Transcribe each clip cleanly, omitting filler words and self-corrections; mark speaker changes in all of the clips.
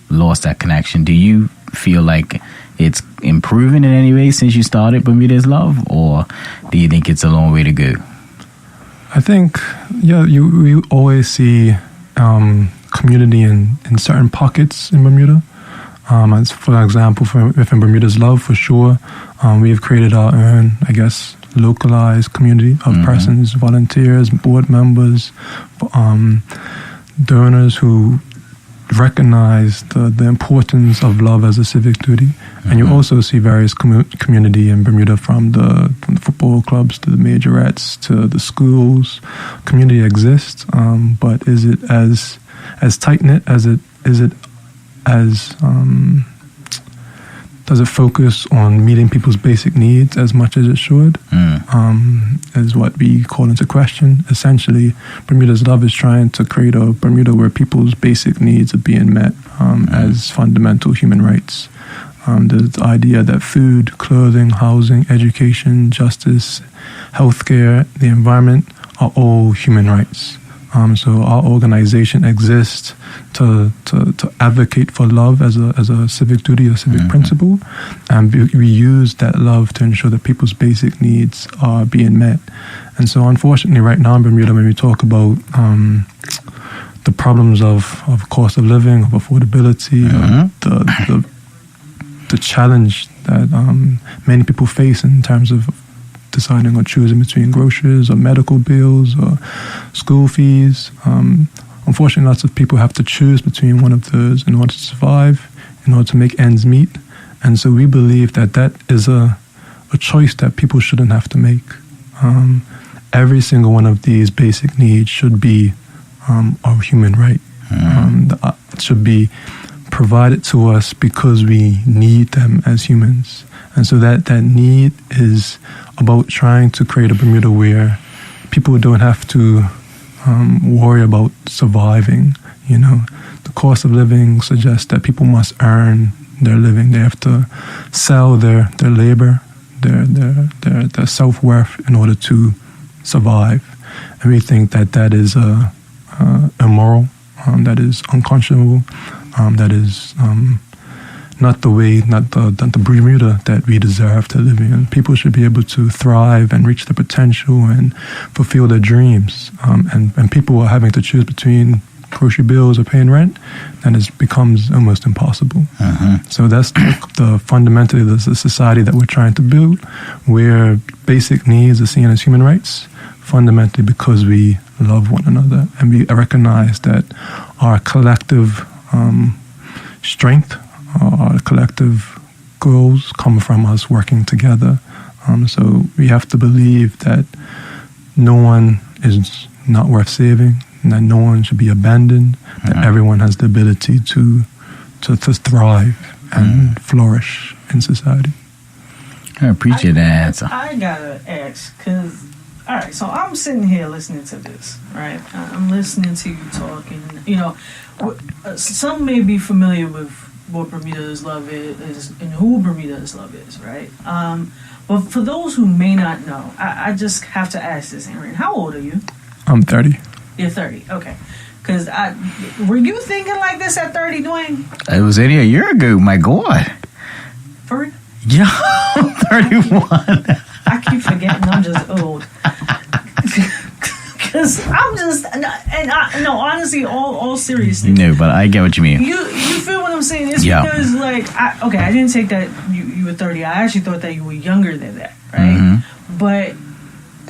Speaker 1: lost that connection. Do you feel like it's improving in any way since you started Bermuda Is Love, or do you think it's a long way to go?
Speaker 2: I think, we always see community in certain pockets in Bermuda. As for example, within Bermuda Is Love, for sure, we have created our own, I guess, localized community of persons, volunteers, board members, donors who recognize the importance of love as a civic duty. And you also see various community in Bermuda, from the football clubs to the majorettes to the schools. Community exists, but is it as tight-knit as does it focus on meeting people's basic needs as much as it should? Is what we call into question. Essentially, Bermuda Is Love is trying to create a Bermuda where people's basic needs are being met as fundamental human rights. The idea that food, clothing, housing, education, justice, healthcare, the environment are all human rights. So our organization exists to advocate for love as a civic duty or civic principle, and we use that love to ensure that people's basic needs are being met. And so, unfortunately, right now in Bermuda, when we talk about the problems of cost of living, of affordability, the challenge that many people face in terms of deciding or choosing between groceries or medical bills or school fees. Unfortunately, lots of people have to choose between one of those in order to survive, in order to make ends meet. And so we believe that is a choice that people shouldn't have to make. Every single one of these basic needs should be a human right. It should be provided to us because we need them as humans. And so that need is about trying to create a Bermuda where people don't have to worry about surviving. The cost of living suggests that people must earn their living. They have to sell their labor, their self-worth in order to survive. And we think that is immoral, that is unconscionable, that is not the Bermuda that we deserve to live in. People should be able to thrive and reach their potential and fulfill their dreams. And people are having to choose between grocery bills or paying rent, then it becomes almost impossible. So that's fundamentally the society that we're trying to build, where basic needs are seen as human rights, fundamentally because we love one another and we recognize that our collective strength, our collective goals come from us working together. So we have to believe that no one is not worth saving, and that no one should be abandoned, that everyone has the ability to thrive and flourish in society.
Speaker 1: I appreciate that answer.
Speaker 3: I gotta ask, because, all right, so I'm sitting here listening to this, right? I'm listening to you talking. Some may be familiar with what Bermuda Is Love is and who Bermuda Is Love is, right? But for those who may not know, I just have to ask this, Aaron. How old are you?
Speaker 2: I'm 30.
Speaker 3: You're 30, okay. Because were you thinking like this at 30, Dwayne?
Speaker 1: It was only a year ago, my God.
Speaker 3: For real?
Speaker 1: Yeah, I'm 31.
Speaker 3: I keep forgetting I'm just old. Because I'm just, honestly, all seriously.
Speaker 1: No, but I get what you mean.
Speaker 3: You feel what I'm saying? It's because, like, I didn't take that you were 30. I actually thought that you were younger than that, right? But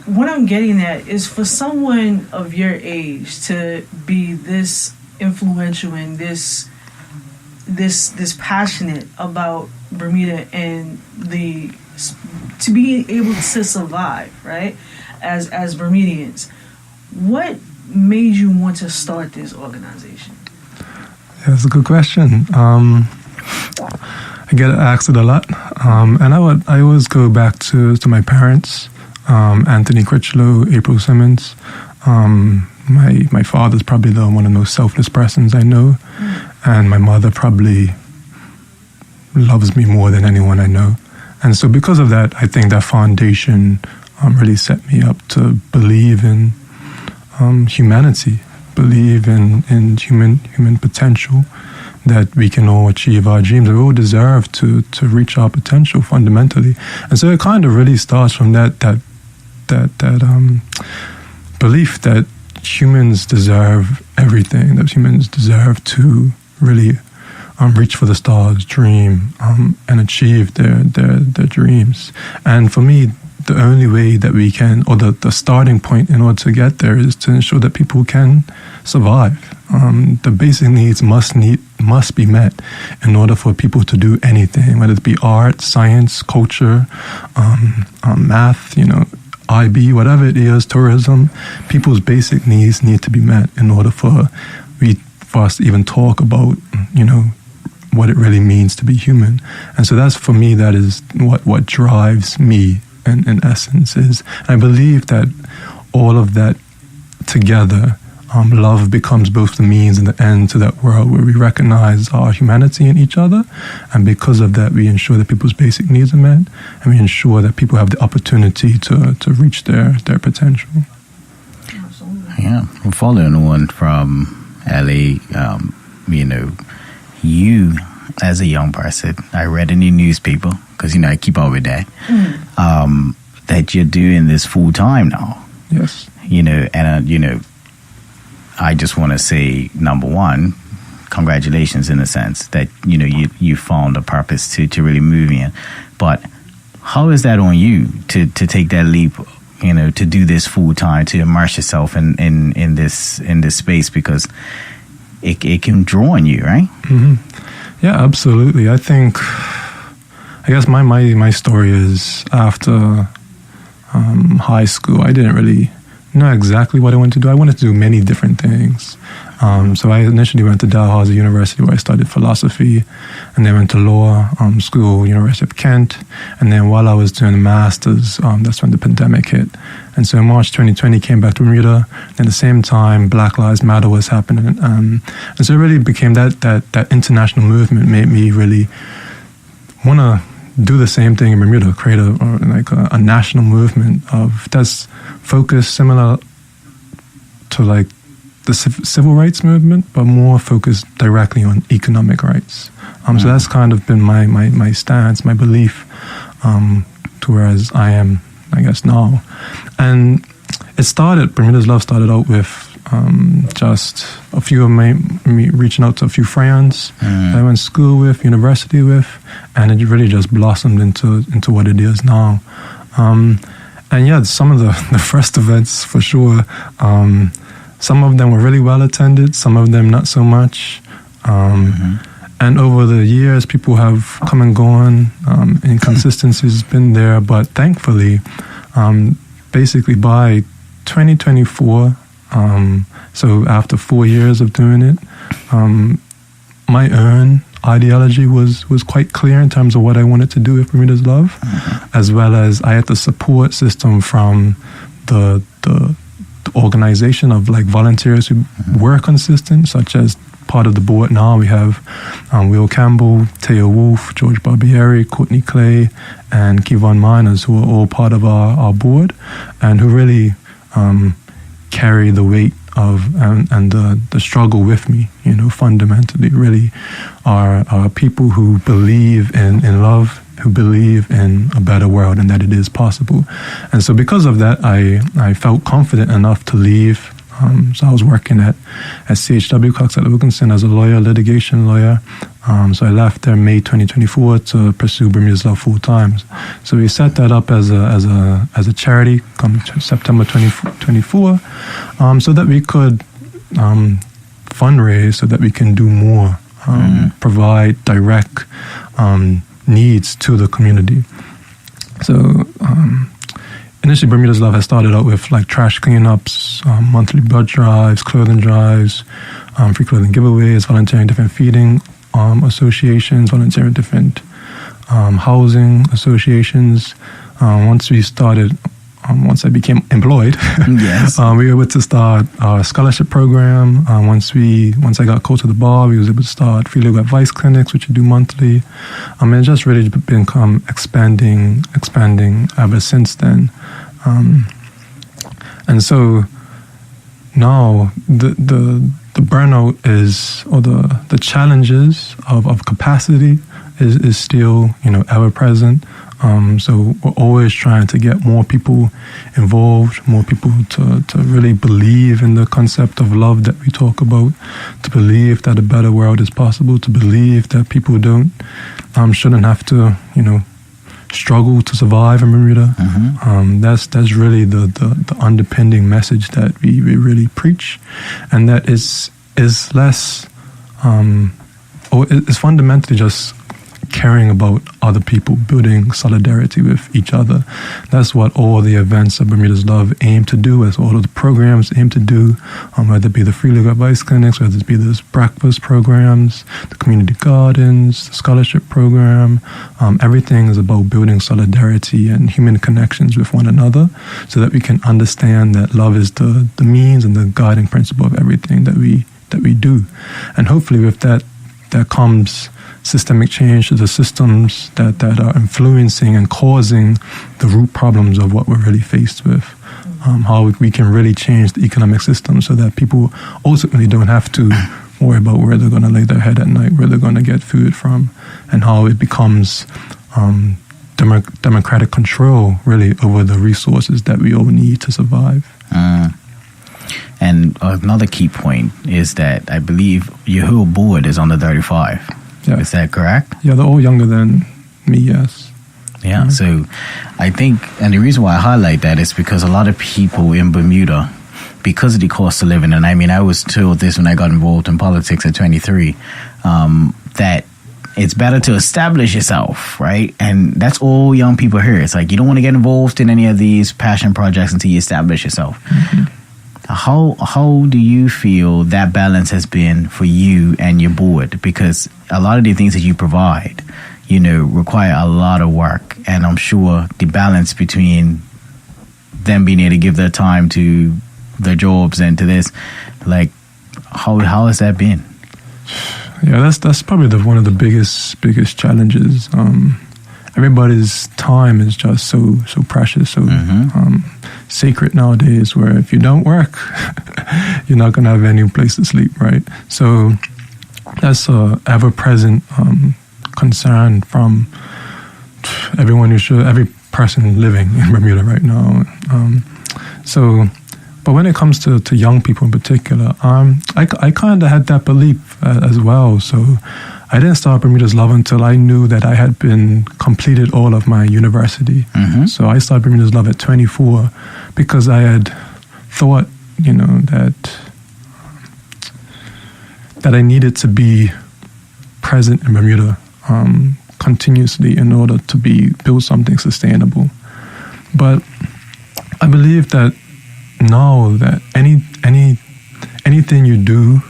Speaker 3: what I'm getting at is, for someone of your age to be this influential and this passionate about Bermuda and to be able to survive, right, as Bermudians, what made you want to start this organization?
Speaker 2: Yeah, that's a good question. I get asked it a lot, and I always go back to my parents, Anthony Critchlow, April Simmons. My father's probably one of the most selfless persons I know, and my mother probably loves me more than anyone I know. And so because of that, I think that foundation really set me up to believe in humanity, believe in human potential, that we can all achieve our dreams. We all deserve to reach our potential fundamentally. And so it kind of really starts from that belief that humans deserve everything, that humans deserve to really reach for the stars, dream, and achieve their dreams. And for me, the only way that we can, or the starting point in order to get there, is to ensure that people can survive. The basic needs must be met in order for people to do anything, whether it be art, science, culture, math, IB, whatever it is, tourism. People's basic needs need to be met in order for us to even talk about, what it really means to be human. And so that's, for me, that is what drives me in essence is. And I believe that all of that together, love becomes both the means and the end to that world where we recognize our humanity in each other. And because of that, we ensure that people's basic needs are met, and we ensure that people have the opportunity to reach their potential.
Speaker 1: Yeah, well, following on from LA, you, as a young person, I read in the newspaper, because, I keep up with that, that you're doing this full time now.
Speaker 2: Yes.
Speaker 1: I just want to say, number one, congratulations in a sense that, you found a purpose to really move in. But how is that on you to take that leap, to do this full time, to immerse yourself in this space, because it can draw on you, right?
Speaker 2: Mm-hmm. Yeah, absolutely. I guess my story is after high school, I didn't really know exactly what I wanted to do. I wanted to do many different things. So I initially went to Dalhousie University, where I studied philosophy, and then went to law school, University of Kent. And then while I was doing the master's, that's when the pandemic hit. And so in March 2020, came back to Bermuda. And at the same time, Black Lives Matter was happening. And so it really became that international movement made me really want to do the same thing in Bermuda, create a national movement that's focused similar to like the civil rights movement, but more focused directly on economic rights. So that's kind of been my stance, my belief, to whereas I am, I guess, now. And Bermuda Is Love started out with just a few of me reaching out to a few friends that I went to school with, university with, and it really just blossomed into what it is now. And yeah, some of the first events, for sure, some of them were really well attended, some of them not so much. And over the years, people have come and gone. Inconsistencies has been there, but thankfully, basically by 2024, so after 4 years of doing it, my own ideology was quite clear in terms of what I wanted to do with Bermuda Is Love, as well as I had the support system from the organization of like volunteers who were consistent, such as part of the board now. We have Will Campbell, Teo Wolf, George Barbieri, Courtney Clay, and Kevon Miners, who are all part of our board, and who really carry the weight of and the struggle with me, fundamentally really are people who believe in love, who believe in a better world and that it is possible. And so because of that, I felt confident enough to leave. So I was working at CHW Cox at Wilkinson as a lawyer, litigation lawyer. So I left there May 2024 to pursue Bermuda Is Love full time. So we set that up as a charity come September 2024, so that we could fundraise, so that we can do more, provide direct needs to the community. So initially, Bermuda Is Love has started out with like trash cleanups, monthly blood drives, clothing drives, free clothing giveaways, volunteering different feeding associations, volunteering different housing associations. Once I became employed,
Speaker 1: yes.
Speaker 2: we were able to start our scholarship program. Once I got called to the bar, we was able to start free legal advice clinics, which we do monthly. It just really become expanding ever since then. And so now the burnout or the challenges of capacity is still, ever present. So we're always trying to get more people involved, more people to really believe in the concept of love that we talk about, to believe that a better world is possible, to believe that people shouldn't have to, struggle to survive in Bermuda.
Speaker 1: Mm-hmm.
Speaker 2: That's really the underpinning message that we really preach, and that is less, or it's fundamentally just caring about other people, building solidarity with each other. That's what all the events of Bermuda's Love aim to do, as all of the programs aim to do, whether it be the free legal advice clinics, whether it be those breakfast programs, the community gardens, the scholarship program. Everything is about building solidarity and human connections with one another, so that we can understand that love is the means and the guiding principle of everything that we do. And hopefully with that comes systemic change to the systems that are influencing and causing the root problems of what we're really faced with. How we can really change the economic system so that people ultimately don't have to worry about where they're going to lay their head at night, where they're going to get food from, and how it becomes democratic control really over the resources that we all need to survive.
Speaker 1: And another key point is that I believe your whole board is under 35.
Speaker 2: Yeah.
Speaker 1: Is that correct?
Speaker 2: Yeah, they're all younger than me, yes.
Speaker 1: Yeah, so I think, and the reason why I highlight that is because a lot of people in Bermuda, because of the cost of living, and I mean, I was told this when I got involved in politics at 23, that it's better to establish yourself, right? And that's all young people hear. It's like, you don't want to get involved in any of these passion projects until you establish yourself.
Speaker 2: Mm-hmm.
Speaker 1: How do you feel that balance has been for you and your board? Because a lot of the things that you provide, require a lot of work. And I'm sure the balance between them being able to give their time to their jobs and to this, like, how has that been?
Speaker 2: Yeah, that's probably one of the biggest challenges. Everybody's time is just so precious, so sacred nowadays, where if you don't work, you're not going to have any place to sleep, right? So that's a ever-present concern from every person living in Bermuda right now. But when it comes to young people in particular, I kind of had that belief as well. So I didn't start Bermuda's Love until I knew that I had completed all of my university.
Speaker 1: Mm-hmm.
Speaker 2: So I started Bermuda's Love at 24 because I had thought, that I needed to be present in Bermuda continuously in order to build something sustainable. But I believe that now that anything you do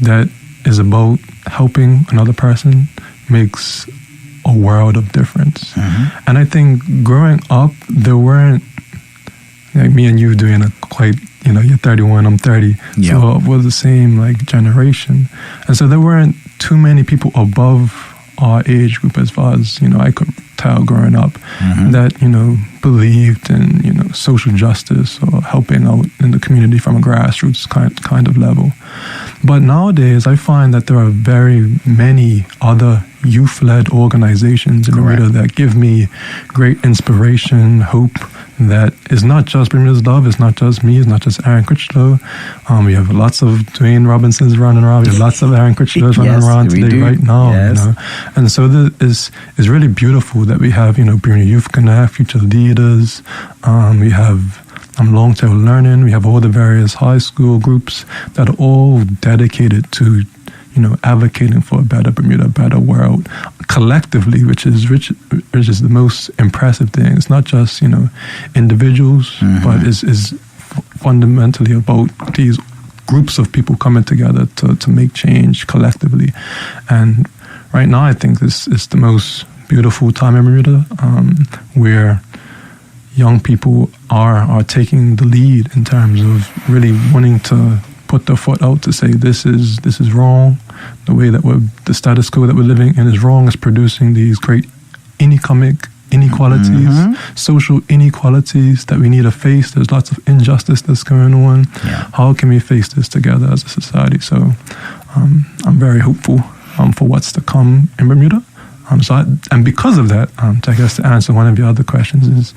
Speaker 2: that is about helping another person makes a world of difference.
Speaker 1: Mm-hmm.
Speaker 2: And I think growing up, there weren't, like me and you doing you're 31, I'm 30.
Speaker 1: Yep.
Speaker 2: So we're the same generation. And so there weren't too many people above our age group as far as, I could tell growing up, that, believed in, social justice or helping out in the community from a grassroots kind of level. But nowadays, I find that there are very many other youth-led organizations in Bermuda that give me great inspiration, hope, that is not just Bermuda's Love, it's not just me, it's not just Aaron Critchlow. We have lots of Dwayne Robinsons running around, we have lots of Aaron Critchlows running around today right now.
Speaker 1: Yes.
Speaker 2: And so it's really beautiful that we have, Bermuda Youth Connect, Future Leaders, we have long-term learning, we have all the various high school groups that are all dedicated to advocating for a better Bermuda, a better world, collectively, which is the most impressive thing. It's not just individuals, but is fundamentally about these groups of people coming together to make change collectively. And right now, I think this is the most beautiful time in Bermuda, where young people are taking the lead in terms of really wanting to put their foot out to say this is wrong. The way that the status quo that we're living in is wrong. It's producing these great inequalities, social inequalities that we need to face. There's lots of injustice that's going on.
Speaker 1: Yeah.
Speaker 2: How can we face this together as a society? So I'm very hopeful for what's to come in Bermuda. And because of that, I guess to answer one of your other questions is,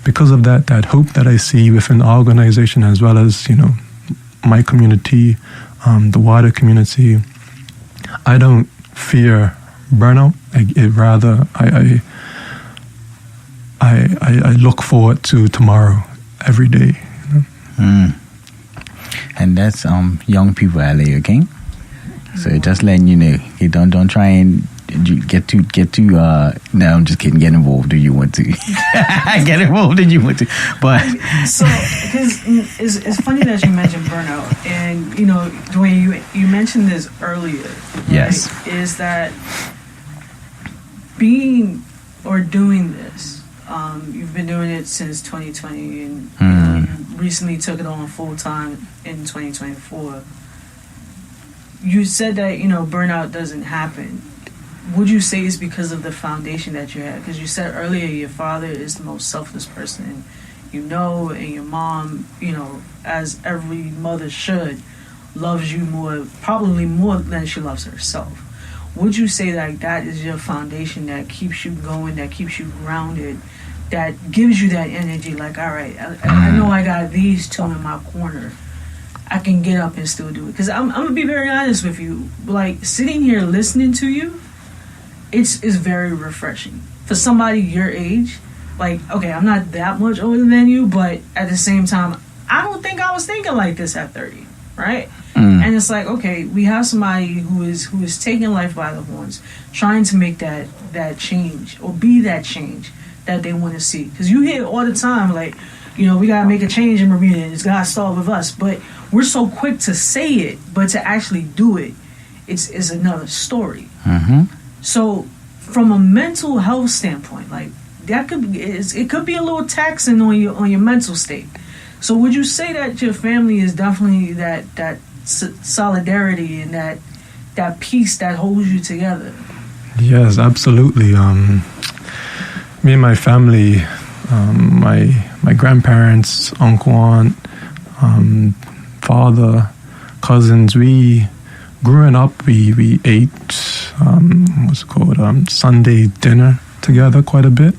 Speaker 2: because of that hope that I see within our organization as well as, my community, the wider community, I don't fear burnout. I look forward to tomorrow every day.
Speaker 1: And that's young people at LA, okay? So just letting you know, you don't try and get too. No, I'm just kidding. Get involved if you want to. Get involved if you want to. But
Speaker 3: so, because it's funny that you mentioned burnout, and Dwayne, you mentioned this earlier. Right?
Speaker 1: Yes,
Speaker 3: is that being or doing this? You've been doing it since 2020, and you recently took it on full time in 2024. You said that burnout doesn't happen. Would you say it's because of the foundation that you had? Because you said earlier your father is the most selfless person, and your mom, as every mother should, loves you probably more than she loves herself. Would you say that is your foundation that keeps you going, that keeps you grounded, that gives you that energy? Like, all right, I know I got these two in my corner. I can get up and still do it. Because I'm going to be very honest with you. Like, sitting here listening to you, it's very refreshing. For somebody your age, like, okay, I'm not that much older than you, but at the same time, I don't think I was thinking like this at 30, right? And it's like, okay, we have somebody who is taking life by the horns, trying to make that change or be that change that they want to see. Because you hear all the time, like, we got to make a change in Bermuda, and it's got to start with us. But we're so quick to say it, but to actually do it, it's another story. So from a mental health standpoint, like, that it could be a little taxing on your mental state. So would you say that your family is definitely that solidarity and that peace that holds you together?
Speaker 2: Yes, absolutely. Me and my family, my grandparents, uncle, aunt, father, cousins, we growing up, we ate Sunday dinner together quite a bit.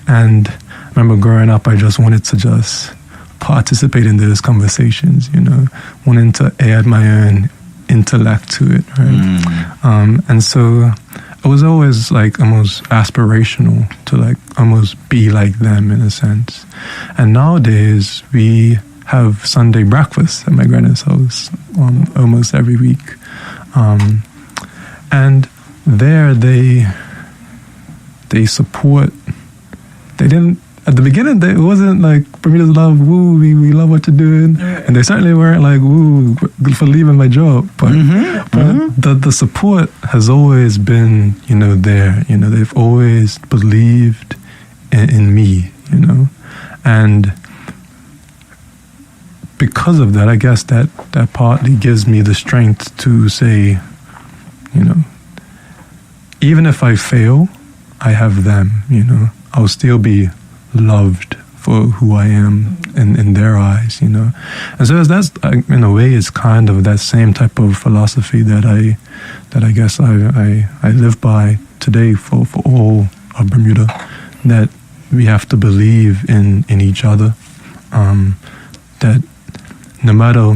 Speaker 2: And I remember growing up, I just wanted to just participate in those conversations, wanting to add my own intellect to it, right? And so it was always like almost aspirational to like almost be like them in a sense. And nowadays we have Sunday breakfast at my granddad's house almost every week. And there they support. They didn't at the beginning. It wasn't like Bermuda Is Love. Woo, we love what you're doing, and they certainly weren't like woo for leaving my job. But the support has always been there. They've always believed in me. And because of that, I guess that partly gives me the strength to say, even if I fail, I have them, I'll still be loved for who I am in their eyes, And so that's, in a way, is kind of that same type of philosophy that I guess I live by today for all of Bermuda, that we have to believe in each other, that no matter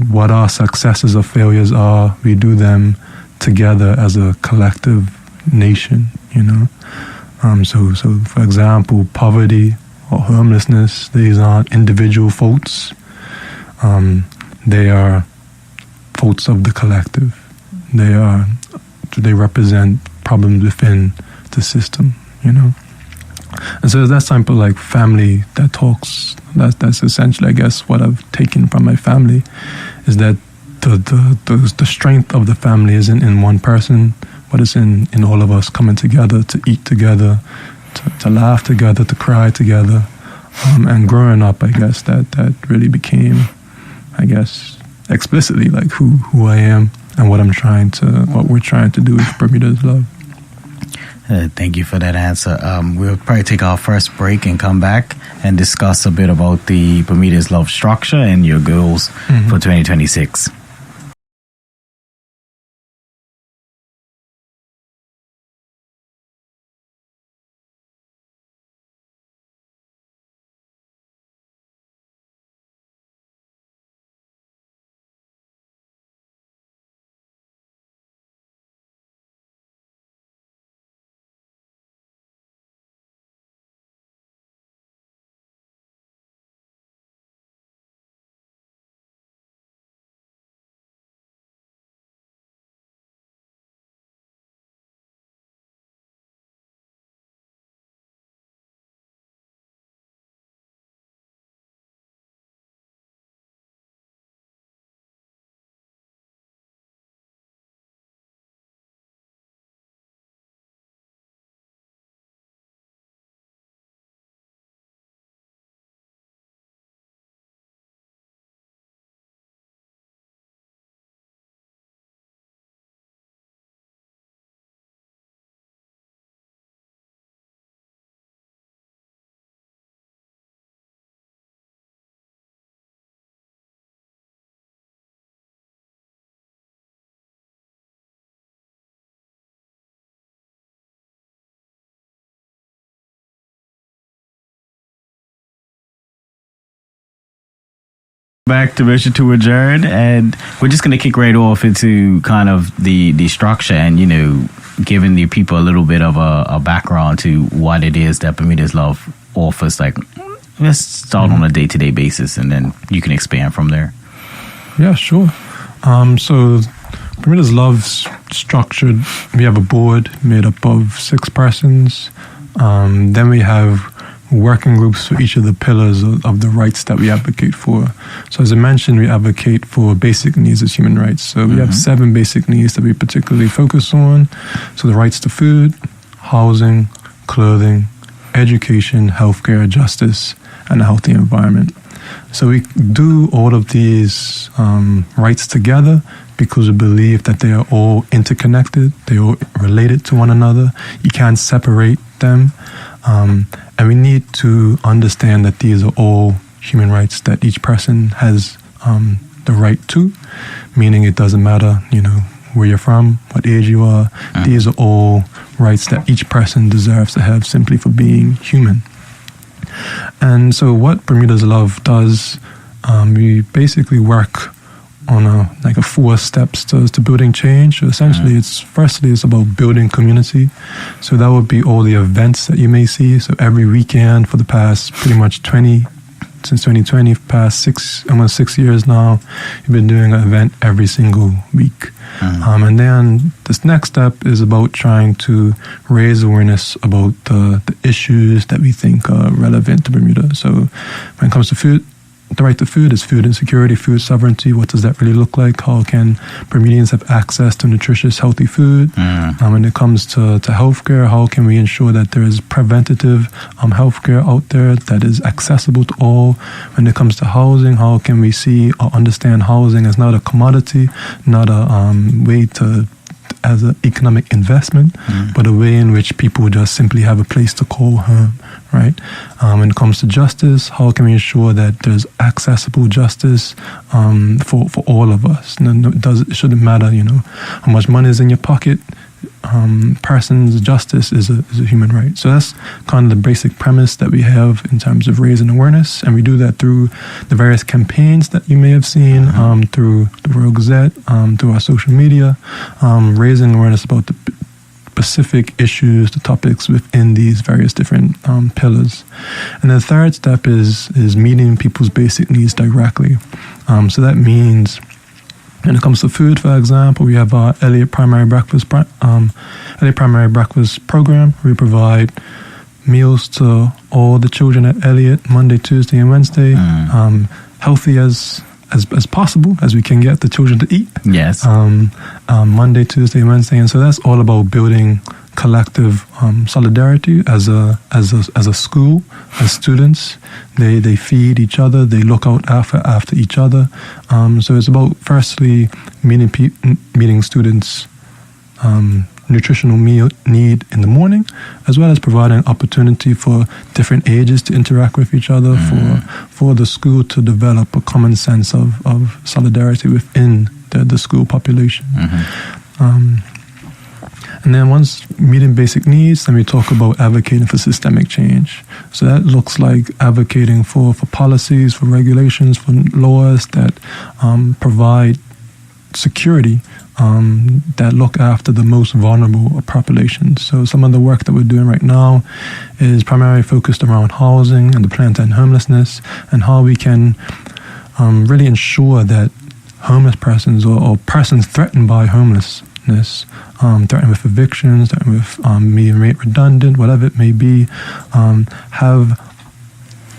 Speaker 2: what our successes or failures are, we do them together as a collective nation, So for example, poverty or homelessness, these aren't individual faults. They are faults of the collective. They represent problems within the system, And so that's type of like family that talks. That's essentially, I guess, what I've taken from my family, is that the strength of the family isn't in one person, but it's in all of us coming together to eat together, to laugh together, to cry together. And growing up, I guess that really became, I guess, explicitly like who I am and what we're trying to do with Bermuda Is Love.
Speaker 1: Thank you for that answer. We'll probably take our first break and come back and discuss a bit about the Bermuda Is Love structure and your goals for 2026. Back to Mission to Adjourn, and we're just going to kick right off into kind of the structure and, giving the people a little bit of a background to what it is that Bermuda Is Love offers. Like, let's start on a day-to-day basis, and then you can expand from there.
Speaker 2: Yeah, sure. So Bermuda Is Love's structured. We have a board made up of 6 persons. Then we have working groups for each of the pillars of the rights that we advocate for. So as I mentioned, we advocate for basic needs as human rights. So we have 7 basic needs that we particularly focus on. So the rights to food, housing, clothing, education, healthcare, justice, and a healthy environment. So we do all of these rights together because we believe that they are all interconnected, they are all related to one another. You can't separate them. And we need to understand that these are all human rights that each person has the right to, meaning it doesn't matter, where you're from, what age you are. These are all rights that each person deserves to have simply for being human. And so what Bermuda Is Love does, we basically work on a 4 steps to building change. So essentially, it's about building community. So that would be all the events that you may see. So every weekend for the past pretty much 2020, past 6 years now, we've been doing an event every single week. And then this next step is about trying to raise awareness about the issues that we think are relevant to Bermuda. So when it comes to food, the right to food is food insecurity, food sovereignty. What does that really look like? How can Bermudians have access to nutritious, healthy food? When it comes to healthcare, how can we ensure that there is preventative healthcare out there that is accessible to all? When it comes to housing, how can we see or understand housing as not a commodity, not a way to as an economic investment, but a way in which people just simply have a place to call home, right? When it comes to justice, how can we ensure that there's accessible justice for all of us? It shouldn't matter, how much money is in your pocket. Person's justice is a human right. So that's kind of the basic premise that we have in terms of raising awareness, and we do that through the various campaigns that you may have seen through the Royal Gazette, through our social media, raising awareness about the specific issues, the topics within these various different pillars. And the third step is meeting people's basic needs directly. So that means, when it comes to food, for example, we have our Elliott Primary Breakfast program. We provide meals to all the children at Elliott Monday, Tuesday, and Wednesday, healthy as possible as we can get the children to eat.
Speaker 1: Yes.
Speaker 2: Monday, Tuesday, and Wednesday, and so that's all about building collective solidarity as a school, as students. They feed each other, they look out after each other. So it's about firstly meeting students nutritional meal need in the morning, as well as providing opportunity for different ages to interact with each other, for the school to develop a common sense of solidarity within the school population. And then once meeting basic needs, then we talk about advocating for systemic change. So that looks like advocating for policies, for regulations, for laws that provide security, that look after the most vulnerable populations. So some of the work that we're doing right now is primarily focused around housing and the plan to end homelessness, and how we can really ensure that homeless persons or persons threatened by homelessness, threatened with evictions, threatened with being made redundant, whatever it may be, have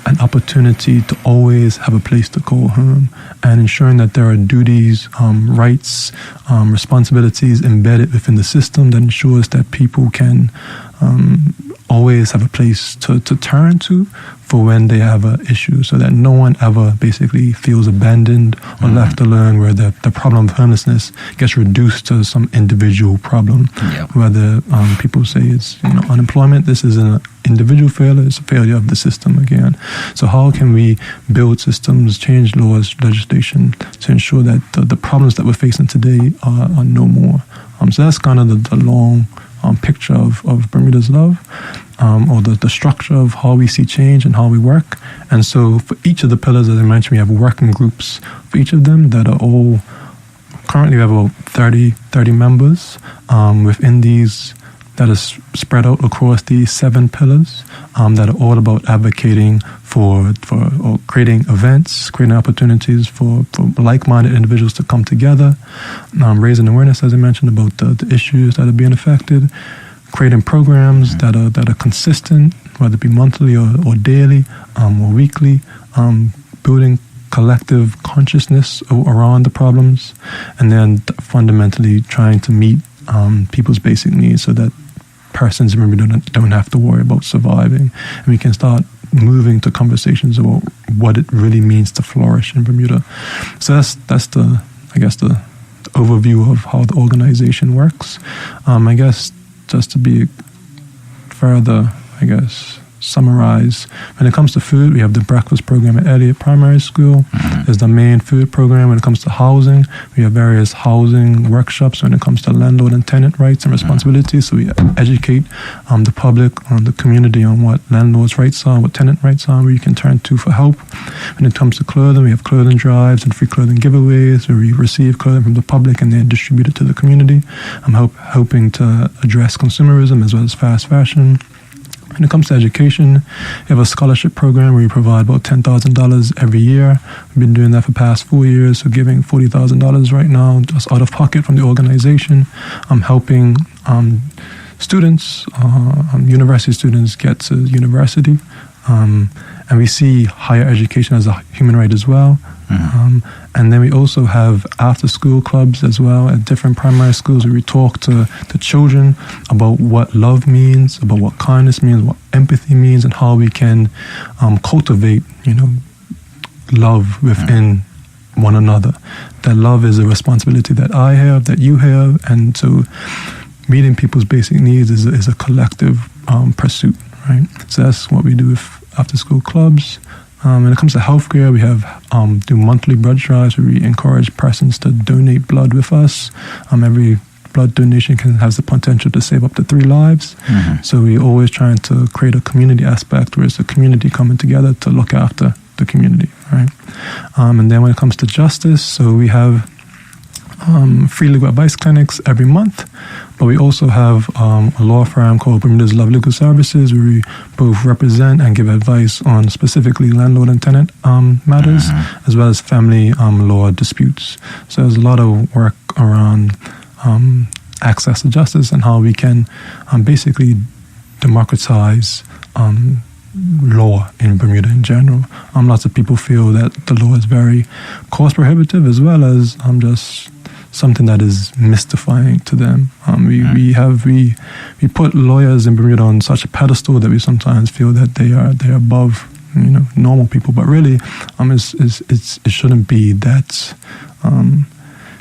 Speaker 2: an opportunity to always have a place to call home, and ensuring that there are duties, rights, responsibilities embedded within the system that ensures that people can always have a place to turn to for when they have an issue, so that no one ever basically feels abandoned or left alone, where the problem of homelessness gets reduced to some individual problem. Whether people say it's unemployment, this is an individual failure, it's a failure of the system again. So how can we build systems, change laws, legislation to ensure that the problems that we're facing today are no more? So that's kind of the long picture of Bermuda's Love, or the structure of how we see change and how we work. And so for each of the pillars, as I mentioned, we have working groups for each of them that are all, currently we have about 30 members within these, that is spread out across these 7 pillars, that are all about advocating for or creating events, creating opportunities for like-minded individuals to come together, raising awareness, as I mentioned, about the issues that are being affected, creating programs that are consistent, whether it be monthly or daily or weekly, building collective consciousness around the problems, and then fundamentally trying to meet people's basic needs so that persons in Bermuda don't have to worry about surviving, and we can start moving to conversations about what it really means to flourish in Bermuda. So that's the overview of how the organization works. I guess just to be further, summarize, when it comes to food, we have the breakfast program at Elliott Primary School. There's the main food program. When it comes to housing, we have various housing workshops when it comes to landlord and tenant rights and responsibilities. So we educate the public, the community, on what landlord's rights are, what tenant rights are, where you can turn to for help. When it comes to clothing, we have clothing drives and free clothing giveaways where we receive clothing from the public and then distribute it to the community. I'm hoping to address consumerism as well as fast fashion. When it comes to education, we have a scholarship program where we provide about $10,000 every year. We've been doing that for the past 4 years, so giving $40,000 right now, just out of pocket from the organization. I'm helping students, university students get to university. And we see higher education as a human right as well. And then we also have after-school clubs as well at different primary schools where we talk to the children about what love means, about what kindness means, what empathy means, and how we can cultivate, love within one another. That love is a responsibility that I have, that you have, and so meeting people's basic needs is a collective pursuit, right? So that's what we do with after-school clubs. When it comes to healthcare, we have do monthly blood drives where we encourage persons to donate blood with us. Every blood donation has the potential to save up to 3 lives. So we're always trying to create a community aspect where it's a community coming together to look after the community, right? And then when it comes to justice, so we have free legal advice clinics every month, but we also have a law firm called Bermuda Is Love Legal Services where we both represent and give advice on specifically landlord and tenant matters, as well as family law disputes. So there's a lot of work around access to justice and how we can basically democratize law in Bermuda in general. Lots of people feel that the law is very cost prohibitive, as well as just something that is mystifying to them. We put lawyers in Bermuda on such a pedestal that we sometimes feel that they're above normal people, but really it shouldn't be that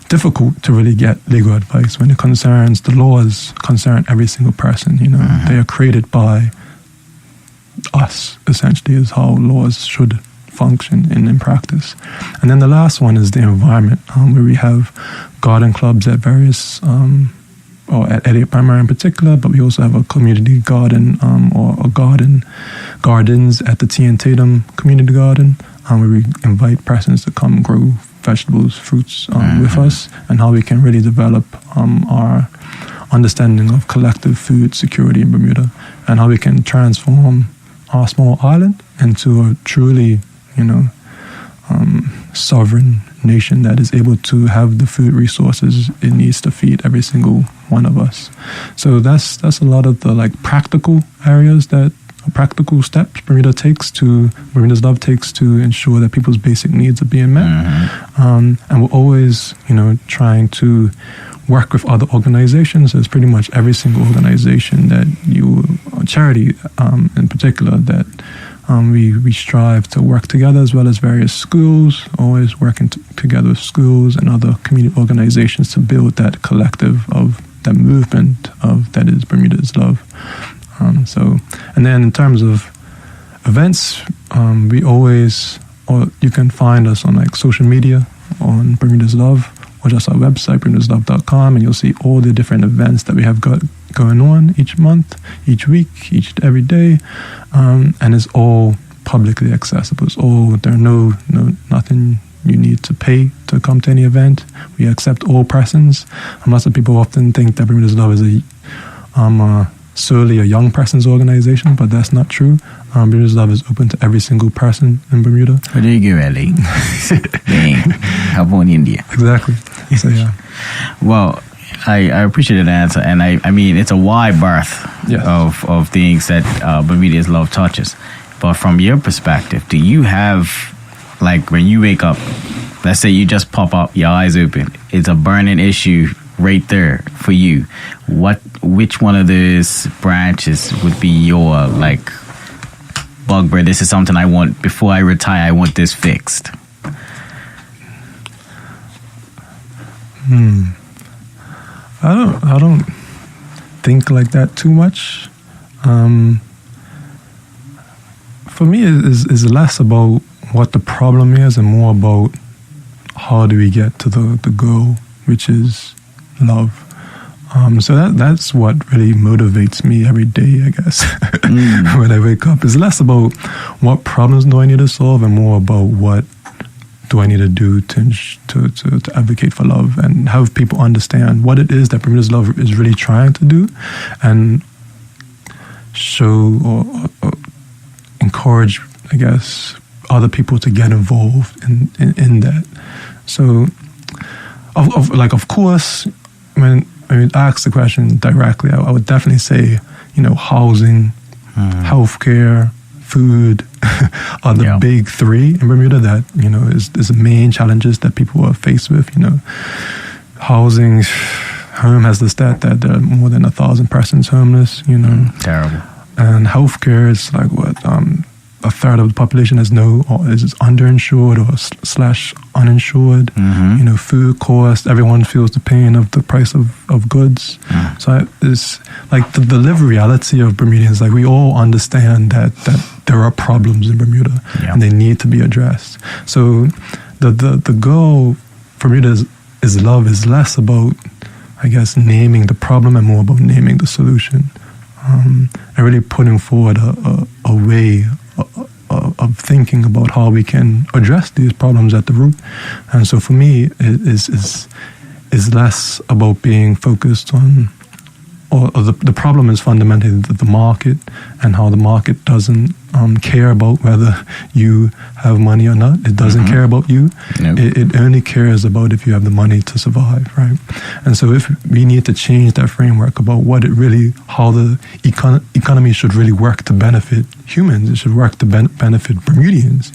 Speaker 2: difficult to really get legal advice when it concerns the laws concern every single person. You know, they are created by us, essentially, is how laws should function in practice. And then the last one is the environment, where we have garden clubs at various, or at Elliott Primary in particular, but we also have a community garden, or a gardens at the T and Tatum Community Garden, where we invite persons to come grow vegetables, fruits with us, and how we can really develop our understanding of collective food security in Bermuda, and how we can transform our small island into a truly, sovereign nation that is able to have the food resources it needs to feed every single one of us. So that's a lot of the practical areas practical steps Bermuda's Love takes to ensure that people's basic needs are being met. And we're always, trying to work with other organizations. There's pretty much every single organization charity in particular, that we strive to work together, as well as various schools, always working together with schools and other community organizations to build that collective of that movement that is Bermuda Is Love. And then in terms of events, you can find us on social media on Bermuda Is Love, or just our website, bermudaslove.com, and you'll see all the different events that we have got going on each month, each week, every day, and it's all publicly accessible. There are nothing you need to pay to come to any event. We accept all persons. Lots of people often think that Bermuda Is Love is solely a young person's organization, but that's not true. Bermuda Is Love is open to every single person in Bermuda.
Speaker 1: Where do you go, Ellie? Dang, how born India?
Speaker 2: Exactly. So yeah.
Speaker 1: Well, I appreciate that answer, and I mean it's a wide berth of things that Bermuda Is Love touches. But from your perspective, do you have, when you wake up, let's say you just pop up, your eyes open, it's a burning issue right there for you. Which one of those branches would be your bugbear? This is something I want before I retire. I want this fixed.
Speaker 2: I don't think like that too much. For me, it's less about what the problem is and more about how do we get to the goal, which is love. So that's what really motivates me every day, I guess, when I wake up. It's less about what problems do I need to solve and more about what do I need to do to advocate for love and have people understand what it is that Bermuda Is Love is really trying to do, and show or encourage, I guess, other people to get involved in that. So, of course, when you ask the question directly, I would definitely say, housing, healthcare, food are the big three in Bermuda that, is the main challenges that people are faced with. Housing, home has the stat that there are more than 1,000 persons homeless,
Speaker 1: Terrible.
Speaker 2: And healthcare is a third of the population is underinsured or uninsured. Food cost, everyone feels the pain of the price of goods. So it's the lived reality of Bermudians. We all understand that there are problems in Bermuda and they need to be addressed. So the goal for Bermuda Is Love is less about, I guess, naming the problem and more about naming the solution. And really putting forward a way of thinking about how we can address these problems at the root. And so for me, it is less about being focused on, or the problem is fundamentally the market, and how the market doesn't care about whether you have money or not. It doesn't care about you.
Speaker 1: Nope.
Speaker 2: It only cares about if you have the money to survive, right? And so if we need to change that framework about how the economy should really work to benefit humans, it should work to benefit Bermudians,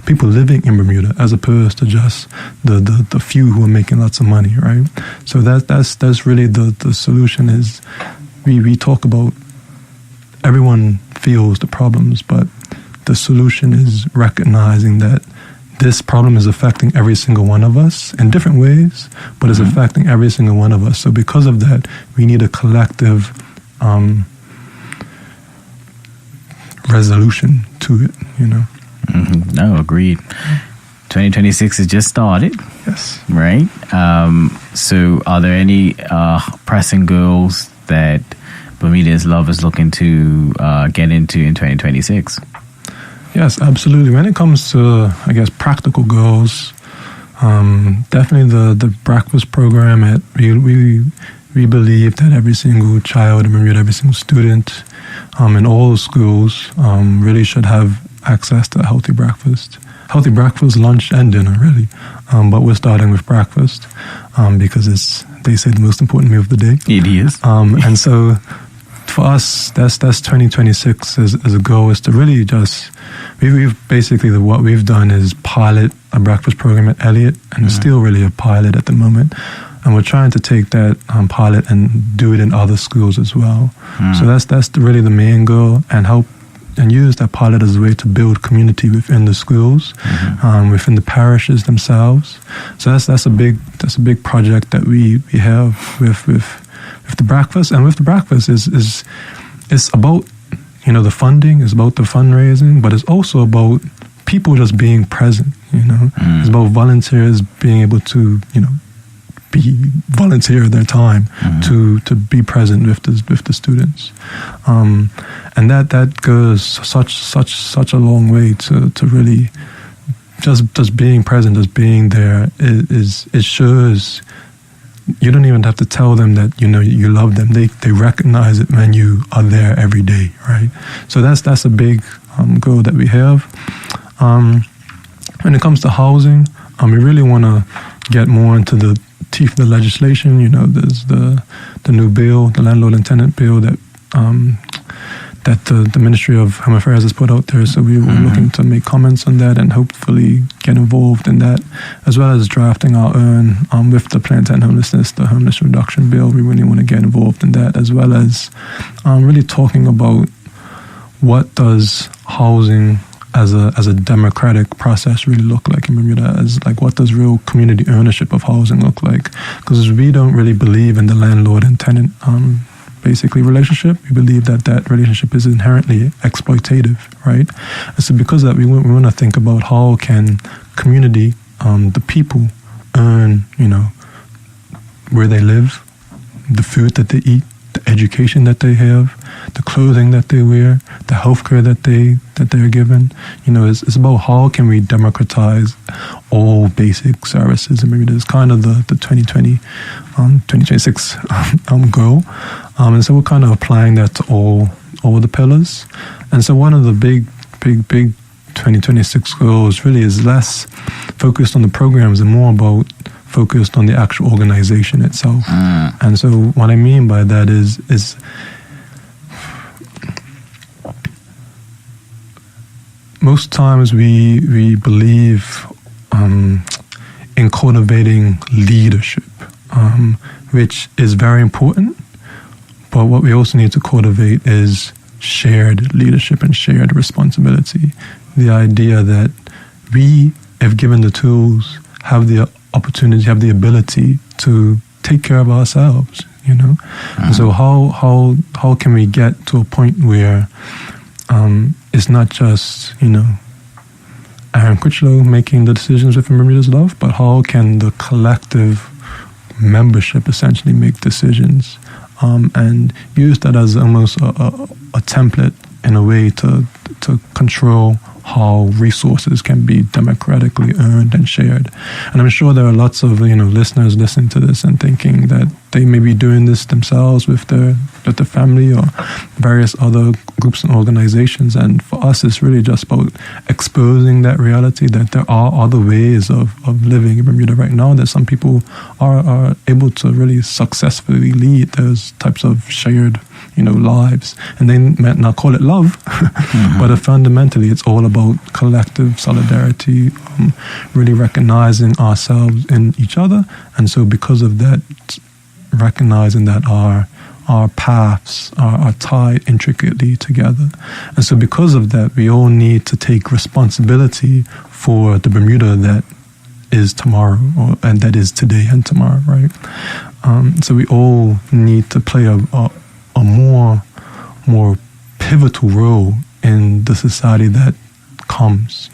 Speaker 2: people living in Bermuda, as opposed to just the few who are making lots of money, right? So that's really the solution. Is we talk about everyone feels the problems, but the solution is recognizing that this problem is affecting every single one of us in different ways, but it's affecting every single one of us. So because of that, we need a collective resolution to it, you know.
Speaker 1: Mm-hmm. No, agreed. 2026 has just started.
Speaker 2: Yes.
Speaker 1: Right? So are there any pressing goals that Bermuda Is Love is looking to get into in 2026?
Speaker 2: Yes, absolutely. When it comes to, I guess, practical goals, definitely the breakfast program. We believe that every single child in Bermuda, every single student in all schools really should have access to a healthy breakfast. Healthy breakfast, lunch, and dinner, really. But we're starting with breakfast because they say, the most important meal of the day.
Speaker 1: It is.
Speaker 2: And so for us, that's 2026 as a goal, is to really just, we've basically, what we've done is pilot a breakfast program at Elliott, and it's still really a pilot at the moment. And we're trying to take that pilot and do it in other schools as well. So that's really the main goal, and help and use that pilot as a way to build community within the schools, within the parishes themselves. So that's a big project that we have with the breakfast. And with the breakfast is it's about, you know, the funding, it's about the fundraising, but it's also about people just being present, you know. It's about volunteers being able to, you know, volunteer their time to be present with the students, and that goes such a long way to really just being present, just being there. It shows. You don't even have to tell them that, you know, you love them. They recognize it when you are there every day, right? So that's a big goal that we have. When it comes to housing, we really want to get more into the teeth of the legislation. You know, there's the new bill, the landlord and tenant bill that the Ministry of Home Affairs has put out there. So we were looking to make comments on that and hopefully get involved in that, as well as drafting our own with the Plantain Homelessness, the homeless reduction bill. We really want to get involved in that, as well as really talking about what does housing as a democratic process really look like in Bermuda, as like what does real community ownership of housing look like? Because we don't really believe in the landlord and tenant basically relationship. We believe that relationship is inherently exploitative, right? And so because of that, we want to think about how can community, the people, earn, you know, where they live, the food that they eat, the education that they have, the clothing that they wear, the healthcare that they're given. You know, it's about how can we democratize all basic services. And maybe there's kind of the 2026 goal. And so we're kind of applying that to all the pillars. And so one of the big 2026 goals really is less focused on the programs and more about focused on the actual organization itself. And so what I mean by that is most times we believe in cultivating leadership, which is very important, but what we also need to cultivate is shared leadership and shared responsibility. The idea that we, if given the tools, have the opportunity, have the ability to take care of ourselves, you know? And so how can we get to a point where it's not just, you know, Aaron Critchlow making the decisions within Bermuda Is Love, but how can the collective membership essentially make decisions and use that as almost a template in a way to control how resources can be democratically earned and shared. And I'm sure there are lots of, you know, listeners listening to this and thinking that they may be doing this themselves with their family or various other groups and organizations. And for us, it's really just about exposing that reality that there are other ways of living in Bermuda right now, that some people are able to really successfully lead those types of shared, you know, lives. And they might not call it love, but fundamentally it's all about collective solidarity, really recognizing ourselves in each other. And so because of that, recognizing that our paths are tied intricately together. And so because of that, we all need to take responsibility for the Bermuda that is tomorrow, and that is today and tomorrow, right? So we all need to play a more pivotal role in the society that comes,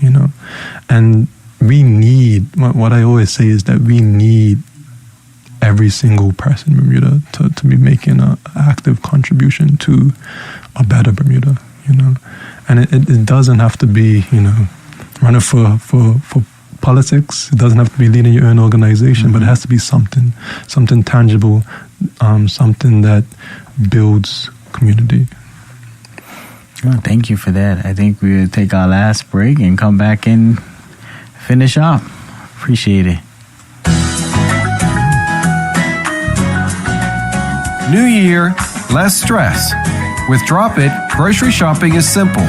Speaker 2: and we need, what I always say is that we need every single person in Bermuda to be making an active contribution to a better Bermuda, and it doesn't have to be, running for politics. It doesn't have to be leading your own organization, but it has to be something tangible, something that builds community.
Speaker 1: Well, thank you for that. I think we'll take our last break and come back and finish up. Appreciate it.
Speaker 4: New year, less stress. With Drop It, grocery shopping is simple.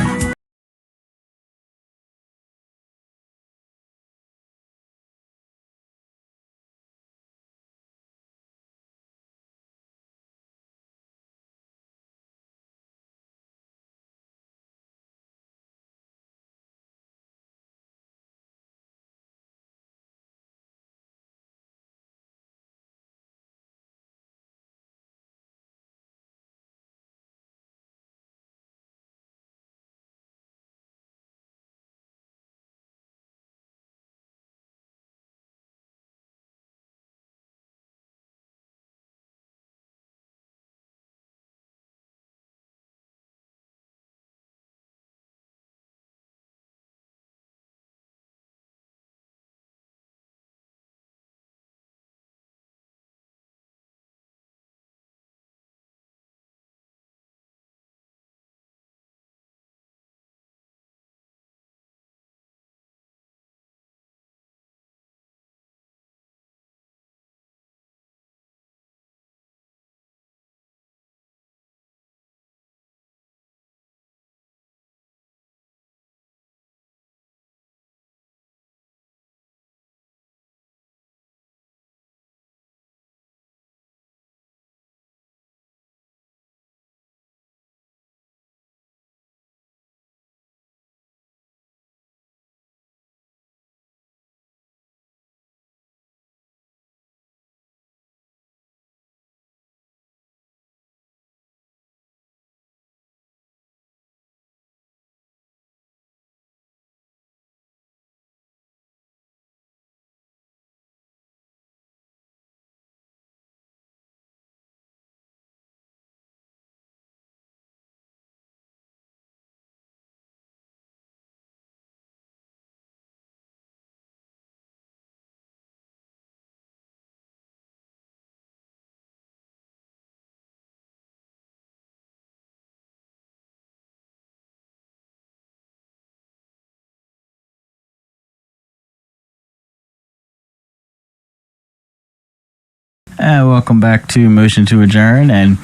Speaker 1: And welcome back to Motion to Adjourn, and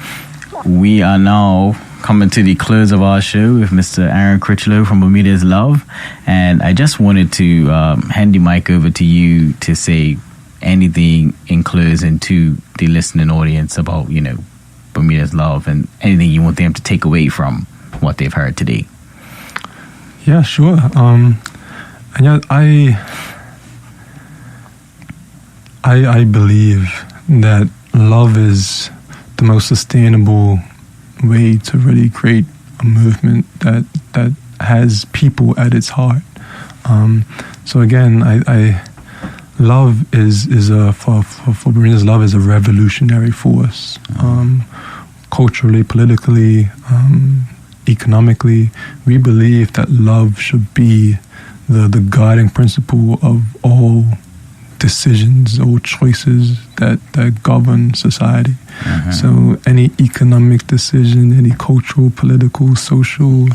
Speaker 1: we are now coming to the close of our show with Mr. Aaron Critchlow from Bermuda Is Love. And I just wanted to hand the mic over to you to say anything in closing to the listening audience about, Bermuda Is Love, and anything you want them to take away from what they've heard today.
Speaker 2: Yeah, sure. And yeah, I believe that love is the most sustainable way to really create a movement that has people at its heart. So again, I love is for Bermuda's love is a revolutionary force, culturally, politically, economically. We believe that love should be the guiding principle of all decisions or choices that govern society. So any economic decision, any cultural, political, social,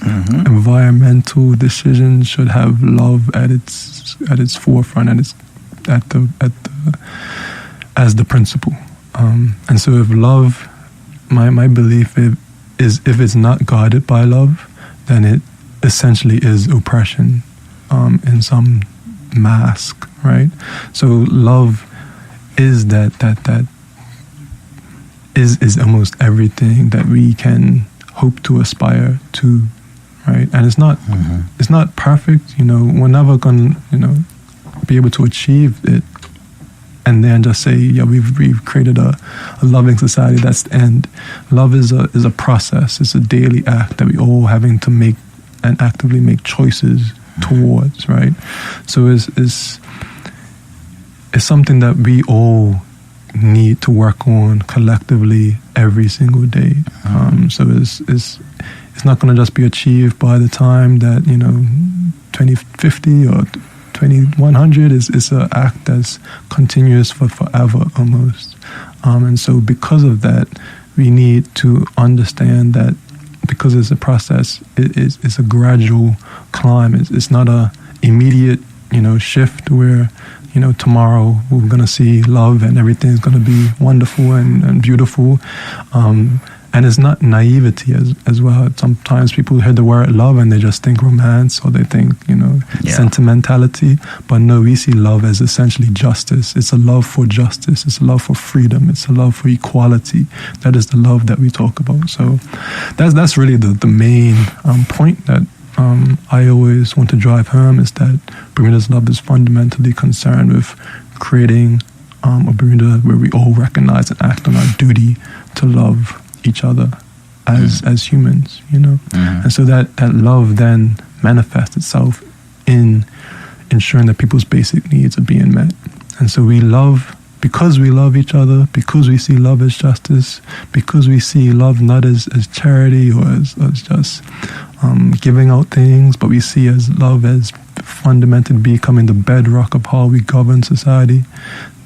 Speaker 2: environmental decision should have love at its forefront, as the principle. And so if love, my belief is if it's not guided by love, then it essentially is oppression in some mask, right? So love is that is almost everything that we can hope to aspire to, right? And it's not perfect. We're never going to be able to achieve it and then just say, yeah, we've created a loving society. That's the end. Love is a process. It's a daily act that we all having to make and actively make choices towards, right? So it's something that we all need to work on collectively every single day. So it's not going to just be achieved by the time that 2050 or 2100 is an act that's continuous for forever almost. And so because of that, we need to understand that because it's a process, it's a gradual climb. It's not a immediate shift where tomorrow we're going to see love and everything's going to be wonderful and beautiful. And it's not naivety as well. Sometimes people hear the word love and they just think romance or they think, sentimentality. But no, we see love as essentially justice. It's a love for justice. It's a love for freedom. It's a love for equality. That is the love that we talk about. So that's really the main point that I always want to drive home, is that Bermuda's Love is fundamentally concerned with creating a Bermuda where we all recognize and act on our duty to love each other as humans, and so that love then manifests itself in ensuring that people's basic needs are being met. And so we love because we love each other, because we see love as justice, because we see love not as charity or as just giving out things, but we see as love as fundamentally becoming the bedrock of how we govern society.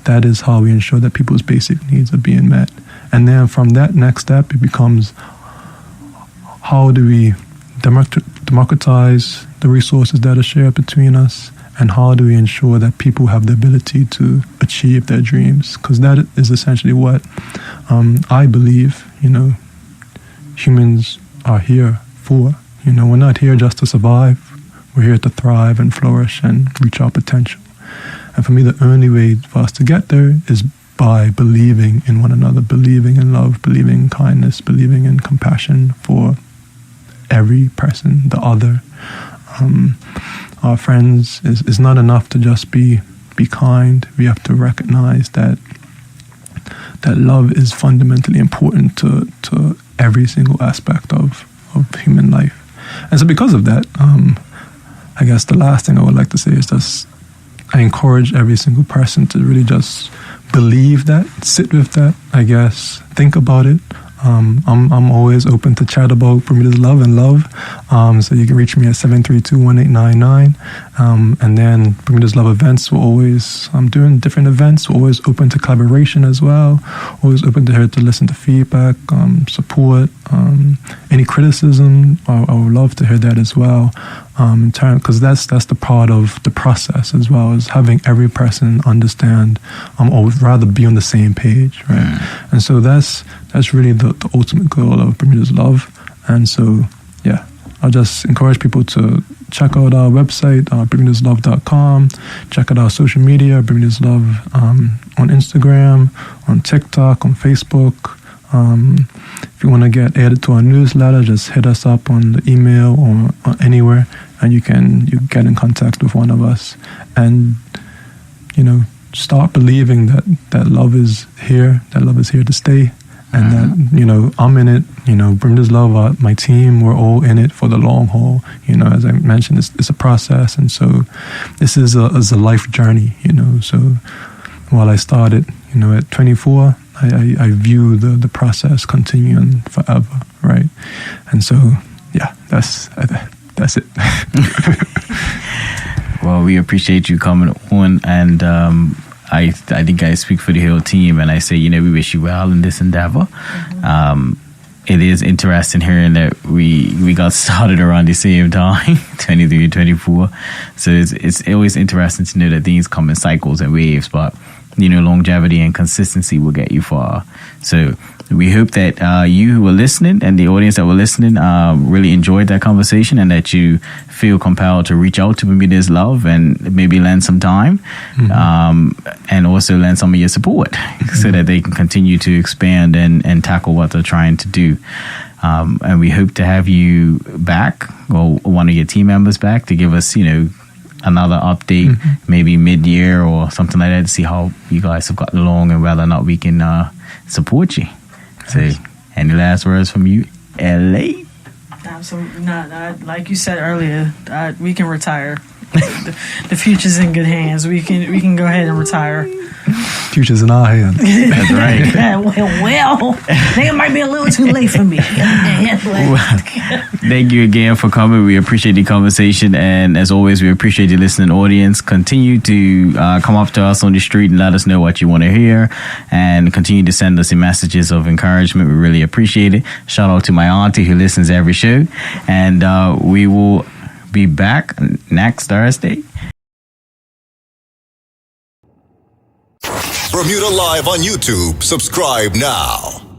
Speaker 2: That is how we ensure that people's basic needs are being met. And then from that next step, it becomes, how do we democratize the resources that are shared between us, and how do we ensure that people have the ability to achieve their dreams? Because that is essentially what I believe, humans are here for. We're not here just to survive. We're here to thrive and flourish and reach our potential. And for me, the only way for us to get there is by believing in one another, believing in love, believing in kindness, believing in compassion for every person, the other. Our friends, is not enough to just be kind. We have to recognize that love is fundamentally important to every single aspect of human life. And so because of that, I guess the last thing I would like to say is just, I encourage every single person to really just believe that, sit with that, I guess, think about it. I'm always open to chat about Bermuda's Love and love. So you can reach me at 732-1899. And then Bermuda's Love events, I'm doing different events. We're always open to collaboration as well. Always open to listen to feedback, support, any criticism. I would love to hear that as well. Because that's the part of the process as well, is having every person understand, or rather be on the same page, right? And so that's really the ultimate goal of Bermuda's Love. And so, yeah, I'll just encourage people to check out our website, bermudaslove.com. Check out our social media, Bermuda's Love, on Instagram, on TikTok, on Facebook. If you want to get added to our newsletter, just hit us up on the email or anywhere, and you get in contact with one of us. And start believing that love is here, to stay, and that I'm in it. Bermuda's Love, my team, we're all in it for the long haul. As I mentioned, it's a process, and so this is a life journey. So while I started, at 24. I view the process continuing forever, right? And so, yeah, that's it.
Speaker 1: Well, we appreciate you coming on, and I think I speak for the whole team, and I say, we wish you well in this endeavor. It is interesting hearing that we got started around the same time, 23, 24. So it's always interesting to know that things come in cycles and waves, but longevity and consistency will get you far. So we hope that you who were listening and the audience that were listening really enjoyed that conversation, and that you feel compelled to reach out to Bermuda Is Love and maybe lend some time, and also lend some of your support so that they can continue to expand and tackle what they're trying to do. And we hope to have you back, or one of your team members back, to give us, another update, maybe mid-year or something like that, to see how you guys have gotten along and whether or not we can support you. So, any last words from you, LA?
Speaker 3: Absolutely not. Like you said earlier, we can retire. The future's in good hands. We can go ahead and retire.
Speaker 2: Future's in our hands.
Speaker 1: That's right.
Speaker 3: well, it might be a little too late for me.
Speaker 1: Thank you again for coming. We appreciate the conversation, and as always, we appreciate the listening audience. Continue to come up to us on the street and let us know what you want to hear, and continue to send us the messages of encouragement. We really appreciate it. Shout out to my auntie who listens to every show, and we will be back next Thursday.
Speaker 5: Bermuda Live on YouTube. Subscribe now.